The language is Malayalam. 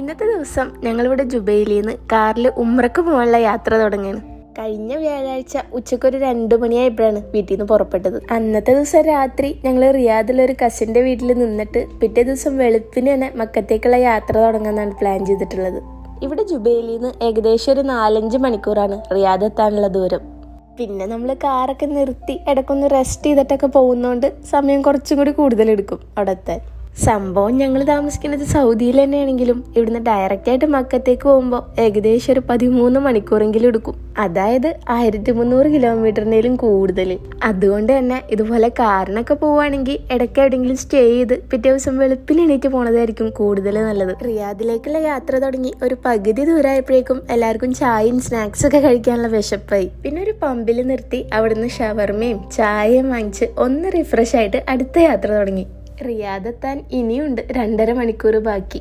ഇന്നത്തെ ദിവസം ഞങ്ങളിവിടെ ജുബൈലിൽ നിന്ന് കാറിൽ ഉംറക്ക് പോകാനുള്ള യാത്ര തുടങ്ങിയാണ്. കഴിഞ്ഞ വ്യാഴാഴ്ച ഉച്ചക്കൊരു 2 മണിയായപ്പോഴാണ് വീട്ടിൽ നിന്ന് പുറപ്പെട്ടത്. അന്നത്തെ ദിവസം രാത്രി ഞങ്ങൾ റിയാദിലൊരു കസിൻ്റെ വീട്ടിൽ നിന്നിട്ട് പിറ്റേ ദിവസം വെളുപ്പിന് തന്നെ മക്കത്തേക്കുള്ള യാത്ര തുടങ്ങാനാണ് പ്ലാൻ ചെയ്തിട്ടുള്ളത്. ഇവിടെ ജുബൈലിൽ നിന്ന് ഏകദേശം ഒരു 4-5 മണിക്കൂറാണ് റിയാദ് എത്താനുള്ള ദൂരം. പിന്നെ നമ്മൾ കാറൊക്കെ നിർത്തി ഇടയ്ക്കൊന്ന് റെസ്റ്റ് ചെയ്തിട്ടൊക്കെ പോകുന്നതുകൊണ്ട് സമയം കുറച്ചും കൂടി കൂടുതലെടുക്കും അവിടെ എത്താൻ. സംഭവം ഞങ്ങൾ താമസിക്കുന്നത് സൗദിയിൽ തന്നെയാണെങ്കിലും ഇവിടുന്ന് ഡയറക്റ്റായിട്ട് മക്കത്തേക്ക് പോകുമ്പോൾ ഏകദേശം ഒരു 13 മണിക്കൂറെങ്കിലും എടുക്കും. അതായത് 1300 കിലോമീറ്ററിനേലും കൂടുതൽ. അതുകൊണ്ട് തന്നെ ഇതുപോലെ കാറിനൊക്കെ പോവുകയാണെങ്കിൽ ഇടയ്ക്ക് എവിടെയെങ്കിലും സ്റ്റേ ചെയ്ത് പിറ്റേ ദിവസം വെളുപ്പിന് എണീറ്റ് പോണതായിരിക്കും കൂടുതൽ നല്ലത്. റിയാദിലേക്കുള്ള യാത്ര തുടങ്ങി ഒരു പകുതി ദൂരമായപ്പോഴേക്കും എല്ലാവർക്കും ചായയും സ്നാക്സ് ഒക്കെ കഴിക്കാനുള്ള വിശപ്പായി. പിന്നെ ഒരു പമ്പിൽ നിർത്തി അവിടുന്ന് ഷവർമയും ചായയും വാങ്ങിച്ച് ഒന്ന് റിഫ്രഷ് ആയിട്ട് അടുത്ത യാത്ര തുടങ്ങി. റിയാദ് എത്താൻ ഇനിയുണ്ട് 2.5 മണിക്കൂർ ബാക്കി.